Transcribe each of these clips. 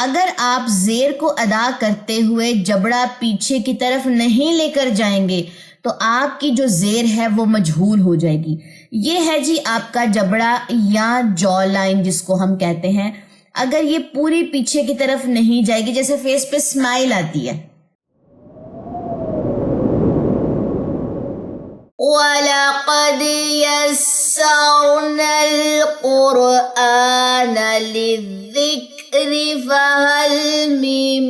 اگر آپ زیر کو ادا کرتے ہوئے جبڑا پیچھے کی طرف نہیں لے کر جائیں گے تو آپ کی جو زیر ہے وہ مجہول ہو جائے گی۔ یہ ہے جی آپ کا جبڑا یا جو لائن جس کو ہم کہتے ہیں۔ اگر یہ پوری پیچھے کی طرف نہیں جائے گی، جیسے فیس پہ اسمائل آتی ہے، وَلَقَدْ يَسَّرْنَا الْقُرْآنَ لِلذِّكْرِ فَهَلْ مِن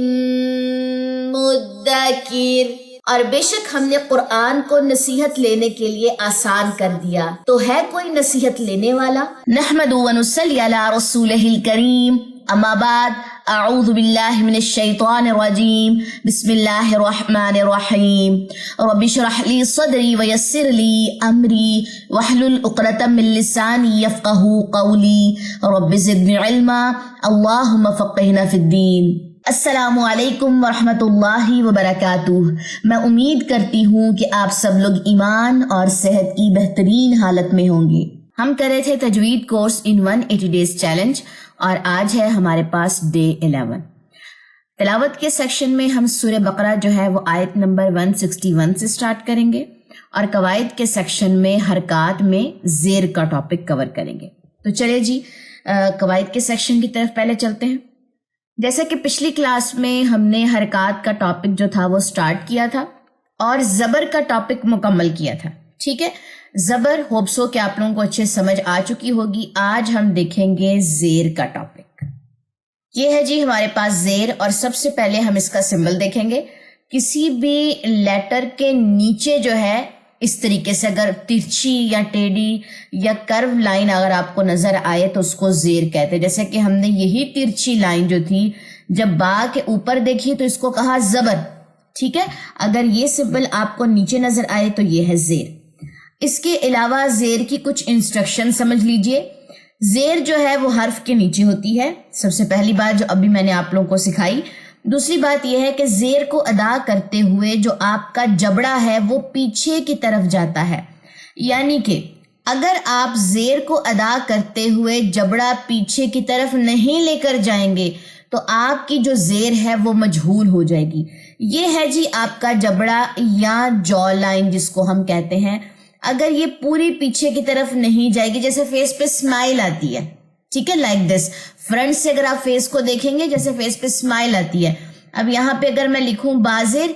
مُدَّكِرٍ، اور بے شک ہم نے قرآن کو نصیحت لینے کے لیے آسان کر دیا، تو ہے کوئی نصیحت لینے والا؟ نحمد و نصلی علی رسولہ الکریم، اما بعد، اعوذ باللہ من الشیطان الرجیم، بسم اللہ الرحمن الرحیم، رب اشرح لی صدری ویسر لی امری واحلل عقدۃ من لسانی یفقہوا قولی، رب زدنی علما، اللہم فقہنا فی الدین۔ السلام علیکم ورحمۃ اللہ وبرکاتہ۔ میں امید کرتی ہوں کہ آپ سب لوگ ایمان اور صحت کی بہترین حالت میں ہوں گے۔ ہم کر رہے تھے تجوید کورس ان 180 ڈیز چیلنج، اور آج ہے ہمارے پاس ڈے 11۔ تلاوت کے سیکشن میں ہم سورہ بقرہ جو ہے وہ آیت نمبر 161 سے سٹارٹ کریں گے، اور قواعد کے سیکشن میں حرکات میں زیر کا ٹاپک کور کریں گے۔ تو چلے جی قواعد کے سیکشن کی طرف پہلے چلتے ہیں۔ جیسا کہ پچھلی کلاس میں ہم نے حرکات کا ٹاپک جو تھا وہ سٹارٹ کیا تھا اور زبر کا ٹاپک مکمل کیا تھا، ٹھیک ہے۔ زبر ہوپ سو کہ آپ لوگوں کو اچھے سمجھ آ چکی ہوگی۔ آج ہم دیکھیں گے زیر کا ٹاپک۔ یہ ہے جی ہمارے پاس زیر، اور سب سے پہلے ہم اس کا سمبل دیکھیں گے۔ کسی بھی لیٹر کے نیچے جو ہے اس طریقے سے اگر ترچھی یا ٹیڑھی یا کرو لائن اگر آپ کو نظر آئے تو اس کو زیر کہتے ہیں۔ جیسے کہ ہم نے یہی ترچھی لائن جو تھی جب با کے اوپر دیکھی تو اس کو کہا زبر، ٹھیک ہے۔ اگر یہ سمبل آپ کو نیچے نظر آئے تو یہ ہے زیر۔ اس کے علاوہ زیر کی کچھ انسٹرکشن سمجھ لیجئے۔ زیر جو ہے وہ حرف کے نیچے ہوتی ہے، سب سے پہلی بات جو ابھی میں نے آپ لوگوں کو سکھائی۔ دوسری بات یہ ہے کہ زیر کو ادا کرتے ہوئے جو آپ کا جبڑا ہے وہ پیچھے کی طرف جاتا ہے، یعنی کہ اگر آپ زیر کو ادا کرتے ہوئے جبڑا پیچھے کی طرف نہیں لے کر جائیں گے تو آپ کی جو زیر ہے وہ مجہول ہو جائے گی۔ یہ ہے جی آپ کا جبڑا یا جو لائن جس کو ہم کہتے ہیں۔ اگر یہ پوری پیچھے کی طرف نہیں جائے گی، جیسے فیس پہ اسمائل آتی ہے، ٹھیک ہے، لائک دس۔ فرنٹ سے اگر آپ فیس کو دیکھیں گے جیسے فیس پہ اسمائل آتی ہے۔ اب یہاں پہ اگر میں لکھوں بازر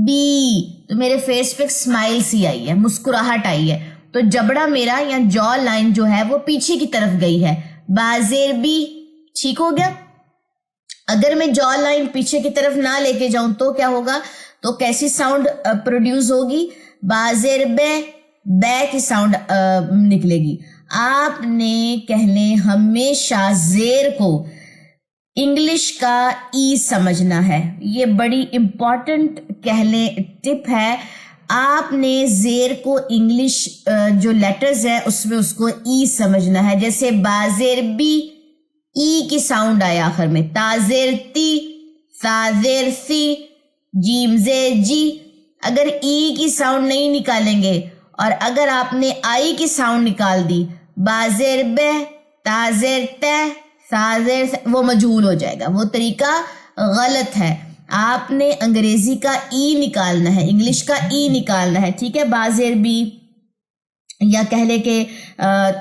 بی تو میرے فیس پہ اسمائل سی آئی ہے، مسکراہٹ آئی ہے، تو جبڑا میرا یا جو لائن جو ہے وہ پیچھے کی طرف گئی ہے، بازر بی، ٹھیک ہو گیا۔ اگر میں جو لائن پیچھے کی طرف نہ لے کے جاؤں تو کیا ہوگا؟ تو کیسی ساؤنڈ پروڈیوس ہوگی؟ بازر بے، بے کی ساؤنڈ نکلے گی۔ آپ نے کہنے ہمیشہ زیر کو انگلش کا ای سمجھنا ہے، یہ بڑی امپورٹنٹ کہلیں ٹپ ہے۔ آپ نے زیر کو انگلش جو لیٹرز ہے اس میں اس کو ای سمجھنا ہے، جیسے بازر بی ای کی ساؤنڈ آئے آخر میں، تازر تی، تازر سی، جیم زے جی۔ اگر ای کی ساؤنڈ نہیں نکالیں گے اور اگر آپ نے آئی کی ساؤنڈ نکال دی، بازر بے، تازر تے، تازر، وہ مجہول ہو جائے گا، وہ طریقہ غلط ہے۔ آپ نے انگریزی کا ای نکالنا ہے، انگلش کا ای نکالنا ہے، ٹھیک ہے، بازر بی یا کہہ لے کہ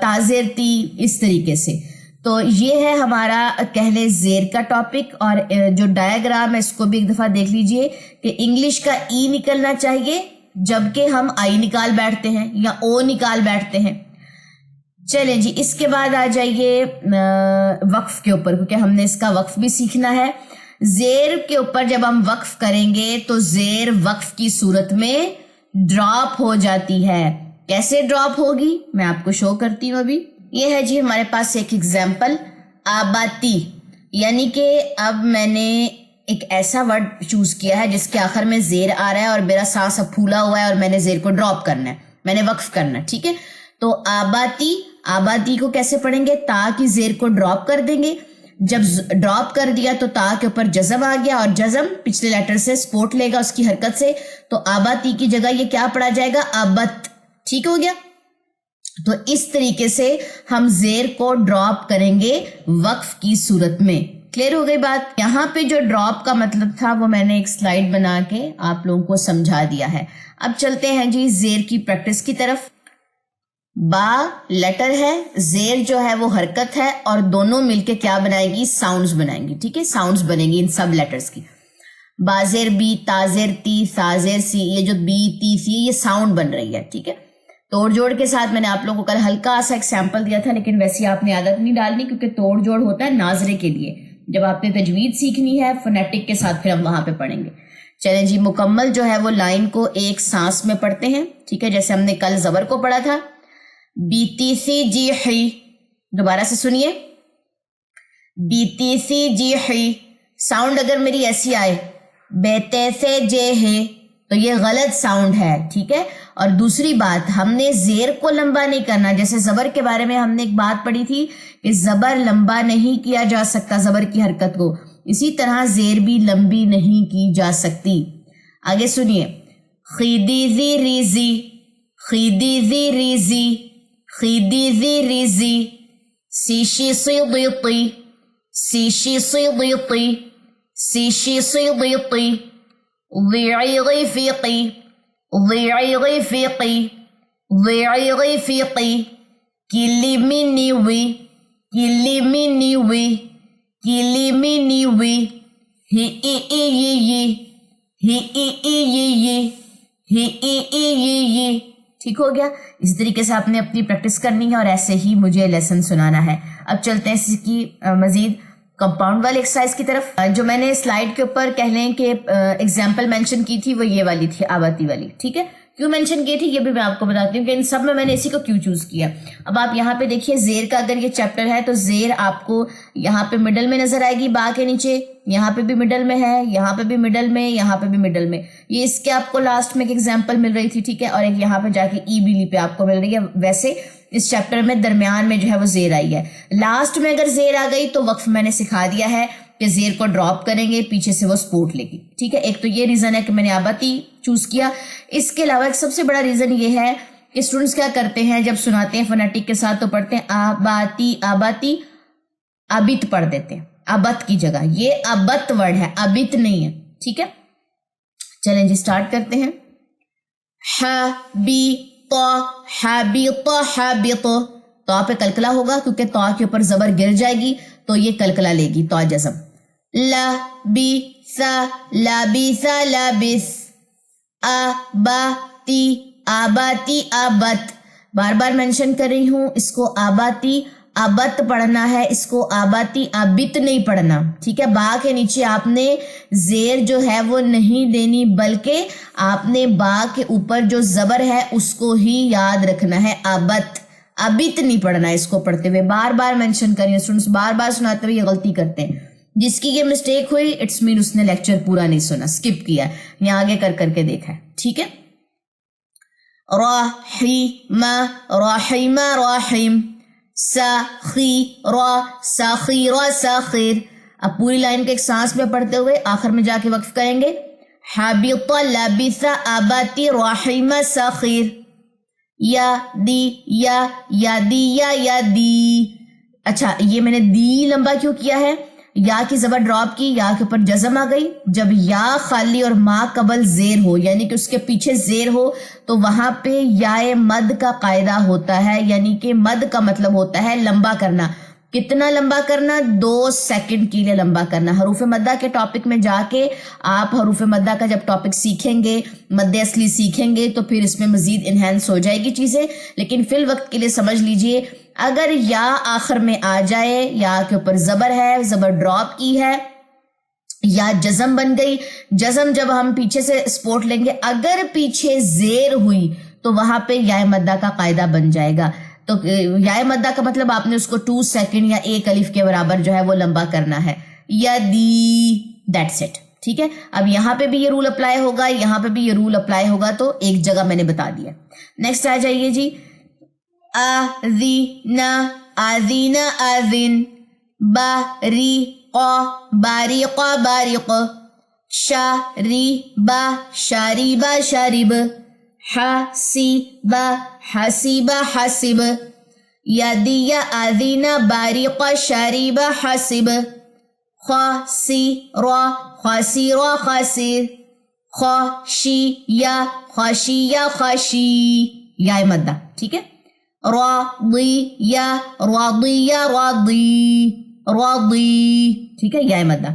تازر تی، اس طریقے سے۔ تو یہ ہے ہمارا کہہ لے زیر کا ٹاپک، اور جو ڈائیگرام ہے اس کو بھی ایک دفعہ دیکھ لیجئے کہ انگلش کا ای نکلنا چاہیے جبکہ ہم آئی نکال بیٹھتے ہیں یا او نکال بیٹھتے ہیں۔ چلیں جی اس کے بعد آ جائیے وقف کے اوپر، کیونکہ ہم نے اس کا وقف بھی سیکھنا ہے۔ زیر کے اوپر جب ہم وقف کریں گے تو زیر وقف کی صورت میں ڈراپ ہو جاتی ہے۔ کیسے ڈراپ ہوگی میں آپ کو شو کرتی ہوں ابھی۔ یہ ہے جی ہمارے پاس ایک ایگزامپل، آباتی، یعنی کہ اب میں نے ایک ایسا ورڈ چوز کیا ہے جس کے آخر میں زیر آ رہا ہے اور میرا سانس اب پھولا ہوا ہے اور میں نے زیر کو ڈراپ کرنا ہے، میں نے وقف کرنا ہے، ٹھیک ہے۔ تو آباتی، آباتی کو کیسے پڑھیں گے؟ تا کی زیر کو ڈراپ کر دیں گے، جب ڈراپ کر دیا تو تا کے اوپر جزم آ گیا، اور جزم پچھلے لیٹر سے سپورٹ لے گا اس کی حرکت سے، تو آباتی کی جگہ یہ کیا پڑھا جائے گا؟ آبت، ٹھیک ہو گیا۔ تو اس طریقے سے ہم زیر کو ڈراپ کریں گے وقف کی صورت میں، کلیئر ہو گئی بات؟ یہاں پہ جو ڈراپ کا مطلب تھا وہ میں نے ایک سلائیڈ بنا کے آپ لوگوں کو سمجھا دیا ہے. اب چلتے ہیں جی زیر کی پریکٹس کی طرف. با لیٹر ہے, زیر جو ہے وہ حرکت ہے, اور دونوں مل کے کیا بنائے گی؟ ساؤنڈز بنائیں گی. ٹھیک ہے, ساؤنڈز بنیں گی ان سب لیٹرز کی. با زیر بی, تا زیر تی, سا زیر سی, یہ جو بی تی سی یہ ساؤنڈ بن رہی ہے. ٹھیک ہے, توڑ جوڑ کے ساتھ میں نے آپ لوگوں کو کل ہلکا سا ایک سیمپل دیا تھا, لیکن ویسے آپ نے عادت نہیں ڈالنی کیونکہ توڑ جوڑ ہوتا ہے ناظرے کے لیے. جب آپ نے تجوید سیکھنی ہے فونیٹک کے ساتھ پھر ہم وہاں پہ پڑھیں گے. چلیں جی, مکمل جو ہے وہ لائن کو ایک سانس میں پڑھتے ہیں. ٹھیک ہے, جیسے ہم نے کل زبر کو پڑھا تھا. بیتی سی جی حی, دوبارہ سے سنیے. بیتی سی جی حی, ساؤنڈ اگر میری ایسی آئے بیتے سے جے ہے تو یہ غلط ساؤنڈ ہے. ٹھیک ہے, اور دوسری بات ہم نے زیر کو لمبا نہیں کرنا. جیسے زبر کے بارے میں ہم نے ایک بات پڑھی تھی کہ زبر لمبا نہیں کیا جا سکتا زبر کی حرکت کو, اسی طرح زیر بھی لمبی نہیں کی جا سکتی. آگے سنیے. خیدیزی ریزی, خیدیزی ریزی, خیدیزی ریزی. سیشی صیدیطی, سیشی صیدیطی, سیشی صیدیطی. ضیعی غیفیقی, ضیعی غیفیقی, ضیعی غیفیقی. کلی منیوی, کلی منیوی, کلی منیوی. ہی ای ای ای, ہی ای ای ای, ہی ای ای ای. ٹھیک ہو گیا. اسی طریقے سے آپ نے اپنی پریکٹس کرنی ہے اور ایسے ہی مجھے لیسن سنانا ہے. اب چلتے ہیں اس کی مزید کمپاؤنڈ والی ایکسرسائز کی طرف. جو میں نے سلائیڈ کے اوپر کہہ لیں کہ ایگزامپل مینشن کی تھی وہ یہ والی تھی, آباتی والی. ٹھیک ہے, کیوں مینشن کی تھی یہ بھی میں آپ کو بتاتی ہوں کہ ان سب میں نے اسی کو کیوں چوز کیا. اب آپ یہاں پہ دیکھیے زیر کا اگر یہ چیپٹر ہے تو زیر آپ کو یہاں پہ مڈل میں نظر آئے گی, با کے نیچے, یہاں پہ بھی مڈل میں ہے, یہاں پہ بھی مڈل میں, یہاں پہ بھی مڈل میں. یہ اس کے آپ کو لاسٹ میں ایک ایگزامپل مل رہی تھی. ٹھیک ہے, اور ایک یہاں پہ جا کے ای بیلی پہ آپ کو مل رہی ہے. ویسے اس چیپٹر میں درمیان میں جو ہے وہ زیر آئی ہے. لاسٹ میں اگر زیر آ گئی تو وقف میں نے سکھا دیا ہے کہ زیر کو ڈراپ کریں گے, پیچھے سے وہ سپورٹ لے گی. ٹھیک ہے, ایک تو یہ ریزن ہے کہ میں نے آباتی چوز کیا. اس کے علاوہ ایک سب سے بڑا ریزن یہ ہے کہ اسٹوڈنٹس کیا کرتے ہیں جب سناتے ہیں فونیٹک کے ساتھ تو پڑھتے ہیں آباتی آباتی, ابت پڑھ دیتے ہیں ابت کی جگہ. یہ ابت ورڈ ہے, ابت نہیں ہے. ٹھیک ہے, چلیں جی اسٹارٹ کرتے ہیں. حبیط, حبیط, حبیط. تو پہ کلکلا ہوگا کیونکہ تو کے اوپر زبر گر جائے گی تو یہ کلکلا لے گی, تو جزم. لبس, لبس, لبس. آباتی, آباتی, آبت. بار بار مینشن کر رہی ہوں, اس کو آباتی ابت پڑھنا ہے, اس کو آباتی ابت نہیں پڑھنا. ٹھیک ہے, با کے نیچے آپ نے زیر جو ہے وہ نہیں دینی, بلکہ آپ نے با کے اوپر جو زبر ہے اس کو ہی یاد رکھنا ہے, ابت. ابت نہیں پڑھنا ہے اس کو پڑھتے ہوئے. بار بار مینشن کریں, اسٹوڈنٹس بار بار سناتے ہوئے یہ غلطی کرتے ہیں. جس کی یہ مسٹیک ہوئی اٹس مین اس نے لیکچر پورا نہیں سنا, اسکپ کیا, یہاں آگے کر کر کے دیکھا ہے. ٹھیک ہے, رحیم, رحیم, رحیم. سخیر, سخیر, سخیر. اب پوری لائن کے ایک سانس میں پڑھتے ہوئے آخر میں جا کے وقف کریں گے. حبیط, لبث, اباتی, رحیم, سخیر. یا دی, یا دی, یا دی. اچھا, یہ میں نے دی لمبا کیوں کیا ہے؟ یا کی زبر ڈراپ کی, یا کے اوپر جزم آ گئی. جب یا خالی اور ما قبل زیر ہو یعنی کہ اس کے پیچھے زیر ہو تو وہاں پہ یا مد کا قاعدہ ہوتا ہے, یعنی کہ مد کا مطلب ہوتا ہے لمبا کرنا. کتنا لمبا کرنا؟ 2 سیکنڈ کے لیے لمبا کرنا. حروف مدہ کے ٹاپک میں جا کے آپ حروف مدہ کا جب ٹاپک سیکھیں گے, مد اصلی سیکھیں گے تو پھر اس میں مزید انہینس ہو جائے گی چیزیں. لیکن فی الوقت کے لیے سمجھ لیجئے, اگر یا آخر میں آ جائے, یا کے اوپر زبر ہے, زبر ڈراپ کی ہے, یا جزم بن گئی. جزم جب ہم پیچھے سے سپورٹ لیں گے, اگر پیچھے زیر ہوئی تو وہاں پہ یا مدہ کا قاعدہ بن جائے گا. تو یا مدہ کا مطلب آپ نے اس کو 2 سیکنڈ یا 1 الف کے برابر جو ہے وہ لمبا کرنا ہے. یا دی, دیٹس اٹ. ٹھیک ہے, اب یہاں پہ بھی یہ رول اپلائی ہوگا, یہاں پہ بھی یہ رول اپلائی ہوگا, تو ایک جگہ میں نے بتا دیا. نیکسٹ آ جائیے جی. آذین, آذین, آذین. باریق, باریق, باریق. شاریب, شاریب, شارب. حسیب, حسیب, حسب. یدی, آذین, باریق, شاریب, حسب. خاسرا خاسرا خاسر، خاشیا خاشیا خاشی، یا مدہ، ٹھیک ہے. راضیہ راضیہ راضی راضی، ٹھیک ہے، یا مدہ.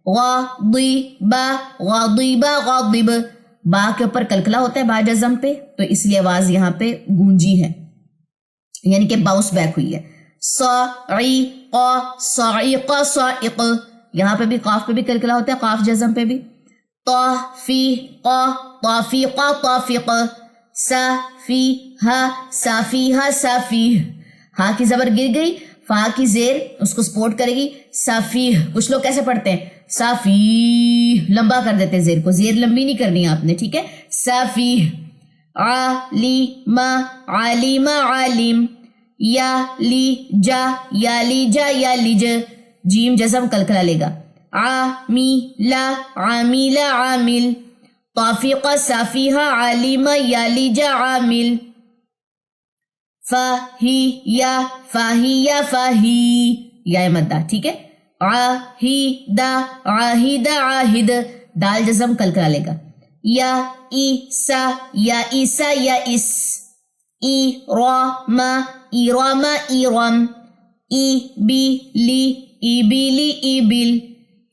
غاضبہ غاضبہ غاضب، با کے اوپر کلکلا ہوتا ہے با جزم پہ، تو اس لیے آواز یہاں پہ گونجی ہے، یعنی کہ باؤنس بیک ہوئی ہے. صاعق صاعق صاعق، یہاں پہ بھی قاف پہ بھی کلکلا ہوتا ہے، قاف جزم پہ بھی. طافیق طافیق طافق، سافیہ سافیہ سافیہ، ہاں کی زبر گر گئی، فا کی زیر اس کو سپورٹ کرے گی. سافیہ، کچھ لوگ کیسے پڑھتے ہیں، سافیہ لمبا کر دیتے ہیں، زیر کو، زیر لمبی نہیں کرنی آپ نے، ٹھیک ہے. سافیہ. عالم عالم عالم، یا لی جا یا لی جا یا لیج، جیم جزم کلکلا لے گا. عامیل عامیل عامل، طافق صافیہ عالم یا لیج عامل. فاہیہ فاہیہ فاہی، یا مدہ، ٹھیک ہے. عاہدہ عاہدہ عاہد، دال جزم کلکلا لے گا. یا عیسیٰ یا عیسیٰ یا اس. ایرام ایرام ایرم، ایبیلی ایبیلی ایبل،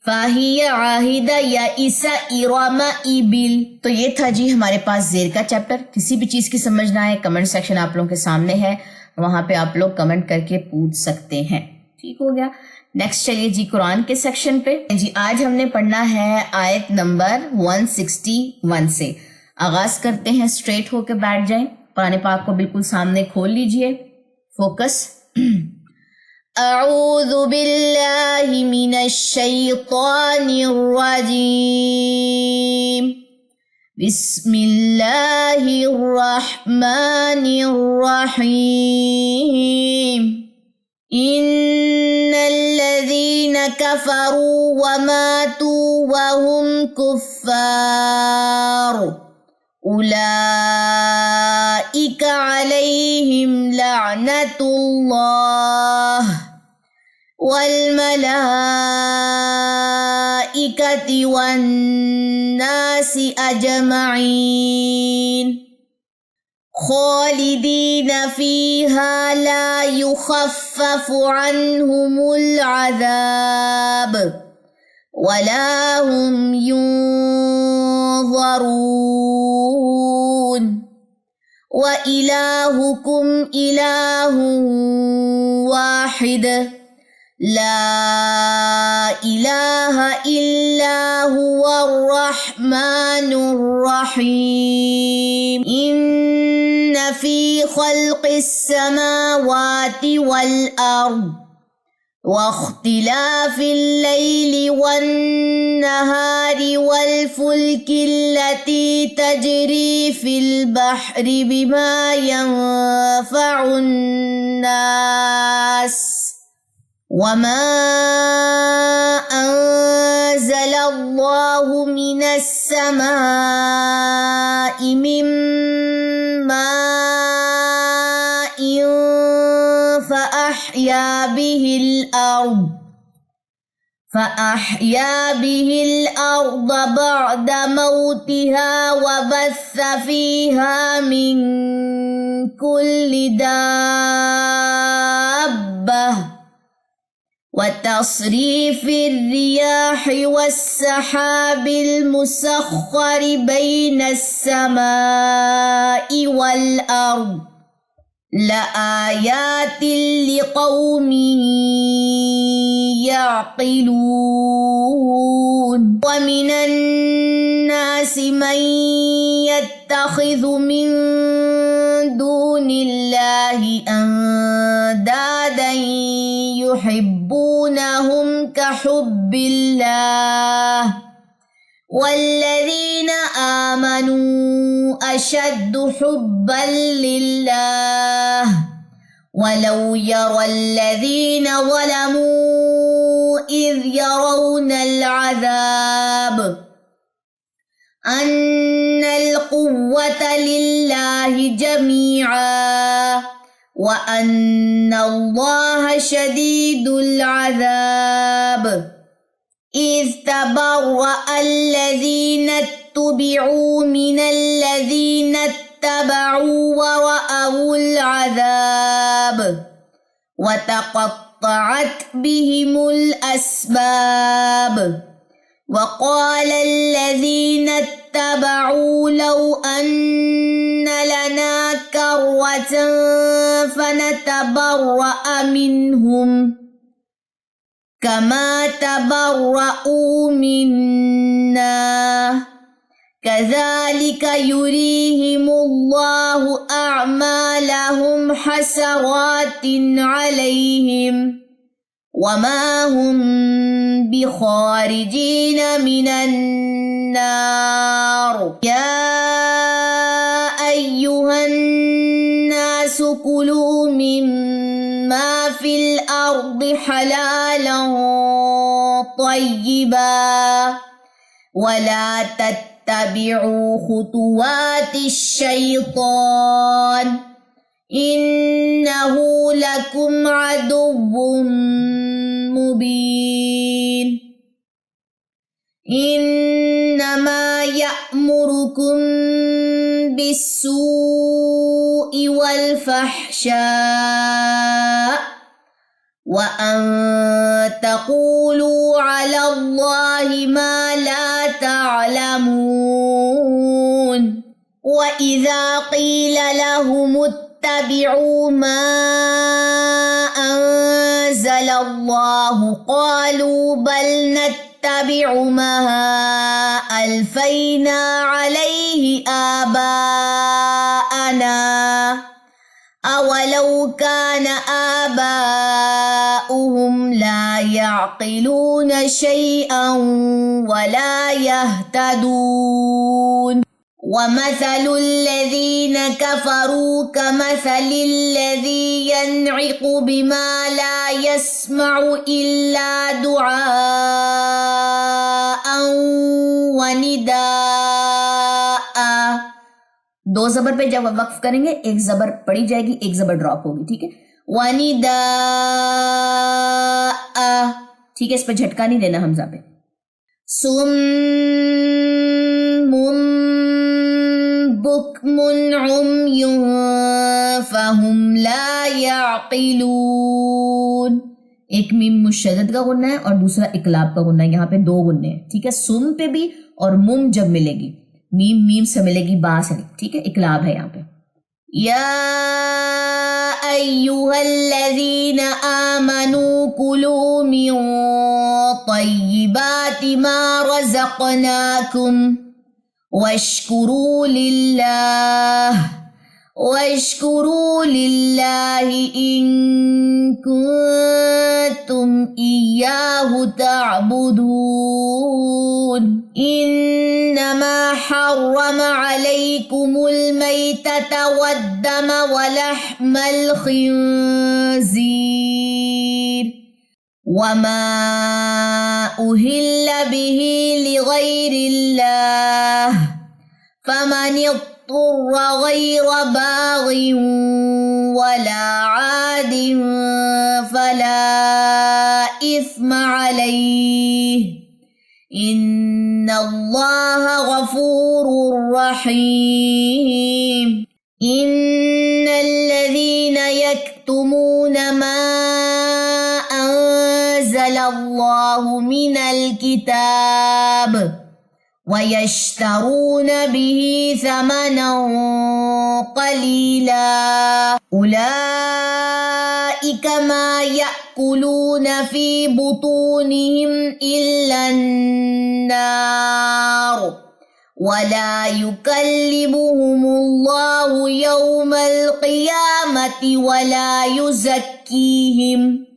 فاہیہ عاہدہ یا عیسیٰ ایرام ایبل. تو یہ تھا جی ہمارے پاس زیر کا چیپٹر. کسی بھی چیز کی سمجھ نہ آئے، کمنٹ سیکشن آپ لوگوں کے سامنے ہے، وہاں پہ آپ لوگ کمنٹ کر کے پوچھ سکتے ہیں. ٹھیک ہو گیا. نیکسٹ چلیے جی قرآن کے سیکشن پہ. جی آج ہم نے پڑھنا ہے آیت نمبر 161 سے. آغاز کرتے ہیں، اسٹریٹ ہو کے بیٹھ جائیں، قرآن پاک کو بالکل سامنے کھول لیجئے، فوکس. اعوذ باللہ من الشیطان الرجیم، بسم اللہ الرحمن الرحیم. ان الذین کفروا وماتوا وهم کفار اولئک علیہم لعنت اللہ والملائکۃ والناس اجمعین خالدین فیہا لا یخفف عنہم العذاب ولا هم ينظرون وإلہکم الہ واحد لا الہ الا هو الرحمن الرحیم. ان فی خلق السماوات والارض واختلاف اللیل والنہار والفلک التي تجری فی البحر بما ينفع الناس وما انزل اللہ من السماء من ماء فأحيا به الأرض بعد موتها وبث فيها من كل دابة وتصريف الرياح والسحاب المسخر بين السماء والأرض لآیات لقوم یعقلون. ومن الناس من يتخذ من دون اللہ اندادا يحبونهم كحب اللہ والذین آمنوا اشد حبا للہ ولو يرى الذین ظلموا اذ يرون العذاب ان القوة للہ جميعا وان اللہ شدید العذاب. إذ تبرأ الذين اتبعوا من الذين اتبعوا ورأوا العذاب وتقطعت بهم الأسباب وقال الذين اتبعوا لو أن لنا كرة فنتبرأ منهم كما تبرؤوا منا كذلك يريهم الله أعمالهم حسرات عليهم وما هم بخارجين من النار يا أيها الناس كلوا مما في الأرض حلالا طيبا ولا تتبعوا خطوات الشيطان إنه لكم عدو مبين إنما يأمركم بالسوء والفحشاء وأن تقولوا على الله ما لا تعلمون وإذا قيل لهم اتبعوا ما أنزل الله قالوا بل نتبع ما ألفينا عليه آباءنا أولو كان آباؤهم لا يعقلون شيئا ولا يهتدون ومثل الذين كفروا كمثل الذي ينعق بما لا يسمع إلا دعاء ونداء دو زبر پہ جب وقف کریں گے ایک زبر پڑی جائے گی ایک زبر ڈراپ ہوگی ٹھیک ہے ونداء ٹھیک ہے اس پہ جھٹکا نہیں دینا حمزہ پہ سم بکم عمی فہم لا یعقلون ایک میم مشدد کا غنہ ہے اور دوسرا اقلاب کا غنہ ہے یہاں پہ دو غنے ہیں ٹھیک ہے سم پہ بھی اور مم جب ملے گی میم سے ملے گی با سے ٹھیک ہے اقلاب ہے یہاں پہ یا ایہا الذین آمنوا کلوا من طیبات ما رزقناکم واشکروا للہ ان کنتم ایاہ تعبدون انما حرم علیکم المیتۃ والدم ولحم الخنزیر وما أهل به لغير الله فمن اضطر غير باغ ولا عاد فلا إثم عليه إن الله غفور رحيم إن الذين يكتمون ما أنزل الله من الكتاب ويشترون به ثمنا قليلا أولئك ما يأكلون في بطونهم إلا النار ولا يكلمهم الله يوم القيامة ولا يزكيهم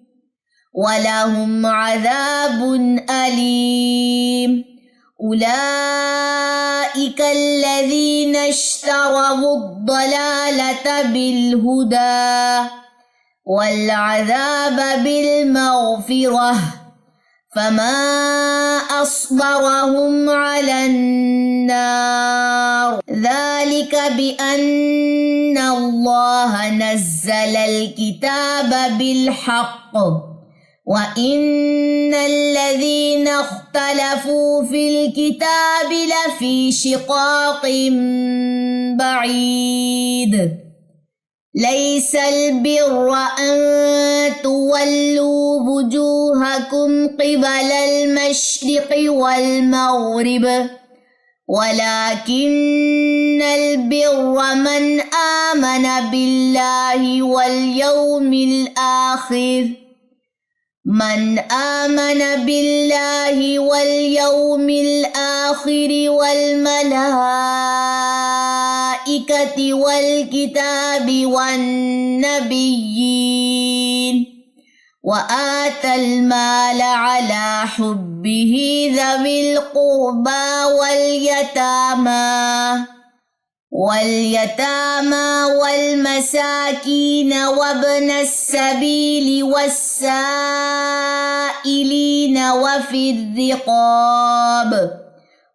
وَلَهُمْ عَذَابٌ أَلِيمٌ أُولَئِكَ الَّذِينَ اشْتَرَوُا الضَّلَالَةَ بِالْهُدَى وَالْعَذَابَ بِالْمَغْفِرَةِ فَمَا أَصْبَرَهُمْ عَلَى النَّارِ ذَلِكَ بِأَنَّ اللَّهَ نَزَّلَ الْكِتَابَ بِالْحَقِّ وَإِنَّ الَّذِينَ اخْتَلَفُوا فِي الْكِتَابِ لَفِي شِقَاقٍ بَعِيدٍ لَيْسَ الْبِرَّ أَن تُوَلُّوا وُجُوهَكُمْ قِبَلَ الْمَشْرِقِ وَالْمَغْرِبِ وَلَكِنَّ الْبِرَّ مَنْ آمَنَ بِاللَّهِ وَالْيَوْمِ الْآخِرِ وَالْمَلَائِكَةِ وَالْكِتَابِ وَالنَّبِيِّينَ وَآتَى الْمَالَ عَلَى حُبِّهِ ذَوِي الْقُرْبَى وَالْيَتَامَى وَالْمَسَاكِينَ وَابْنَ السَّبِيلِ وَالسَّائِلِينَ وَفِي الرِّقَابِ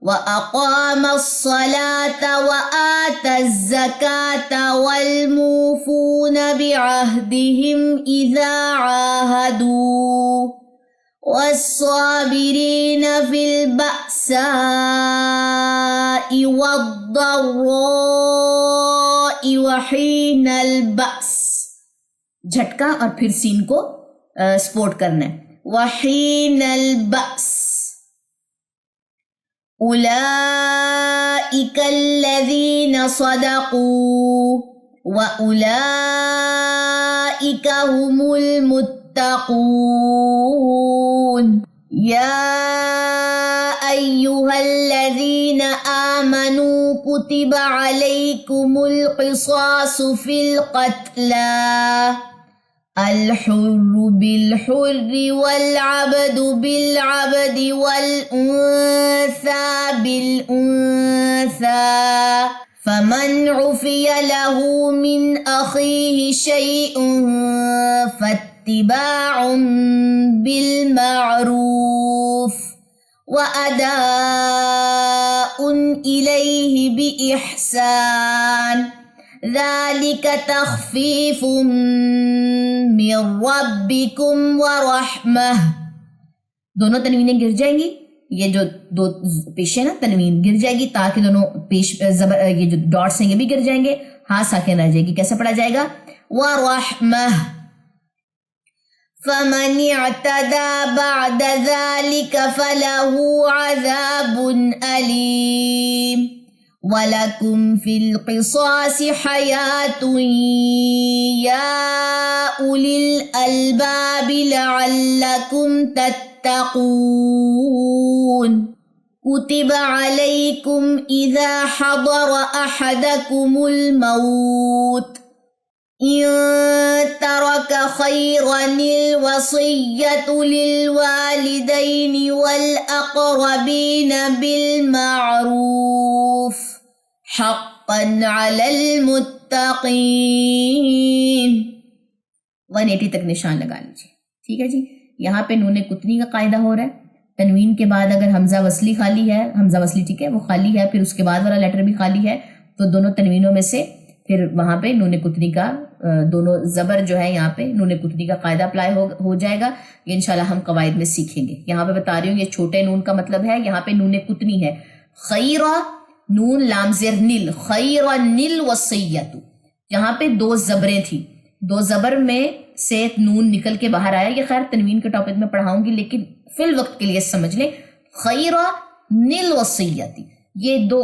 وَأَقَامَ الصَّلَاةَ وَآتَى الزَّكَاةَ وَالْمُوفُونَ بِعَهْدِهِمْ إِذَا عَاهَدُوا والصابرين في البأساء والضراء وحين البأس، جھٹکا اور پھر سین کو سپورٹ کرنا ہے، وحين البأس أولئك الذين صدقوا وأولئك هم المتقون يا أيها الذين آمنوا كتب عليكم القصاص في القتلى الحر بالحر والعبد بالعبد والأنثى بالأنثى فمن عفي له من أخيه شيء فاتباع بالمعروف وأداء إليه بإحسان ذلك تخفيف من ربكم ورحمة. دونوں تنوینیں گر جائیں گی، یہ جو دو پیش ہے نا تنوین گر جائے گی تاکہ دونوں پیش زبر یہ جو ڈاٹس ہیں یہ بھی گر جائیں گے، ہاں ساکن رہ جائے گی. کیسے پڑھا جائے گا؟ وَرَحْمَةٌ فَمَنِ اعْتَدَى بَعْدَ ذَلِكَ فَلَهُ عَذَابٌ أَلِيمٌ وَلَكُمْ فِي الْقِصَاصِ حَيَاةٌ يَا أُولِي الْأَلْبَابِ لَعَلَّكُمْ تَتَّقُونَ كُتِبَ عَلَيْكُمْ إِذَا حَضَرَ أَحَدَكُمُ الْمَوْتُ إِن تَرَكَ خَيْرًا الْوَصِيَّةُ لِلْوَالِدَيْنِ وَالْأَقْرَبِينَ بِالْمَعْرُوفِ حَقًّا عَلَى الْمُتَّقِينَ. 180 تک نشان لگا لیجیے. ٹھیک ہے جی، یہاں پہ نون کتنی کا قاعدہ ہو رہا ہے. تنوین کے بعد اگر حمزہ وصلی خالی ہے، حمزہ وصلی ٹھیک ہے وہ خالی ہے، پھر اس کے بعد والا لیٹر بھی خالی ہے، تو دونوں تنوینوں میں سے پھر وہاں پہ نون کتنی کا دونوں زبر جو ہے یہاں پہ نون کتنی کا قاعدہ اپلائی ہو جائے گا. یہ انشاءاللہ ہم قواعد میں سیکھیں گے. یہاں پہ بتا رہی ہوں یہ چھوٹے نون کا مطلب ہے، یہاں پہ نون کتنی ہے. خیرہ نون لام زیر نل، خیرہ نل وصیت، یہاں پہ دو زبریں تھیں، دو زبر میں سے نون نکل کے باہر آیا. یہ خیر تنوین کے ٹاپک میں پڑھاؤں گی لیکن فی الوقت کے لیے سمجھ لیں خیرہ نل وصیت، یہ جو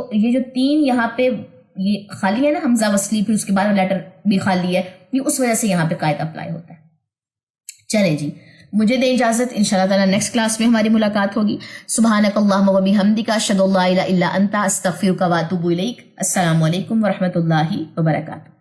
تین یہاں پہ یہ خالی ہے نا حمزہ وصلی، پھر اس کے بعد لیٹر بھی خالی ہے، یہ اس وجہ سے یہاں پہ قاعدہ اپلائی ہوتا ہے. چلیں جی، مجھے دیں اجازت، انشاءاللہ تعالی نیکسٹ کلاس میں ہماری ملاقات ہوگی. سبحانک اللہم و بحمدک، اشہد ان لا الہ الا انت، استغفرک و اتوب الیک. السلام علیکم ورحمۃ اللہ وبرکاتہ.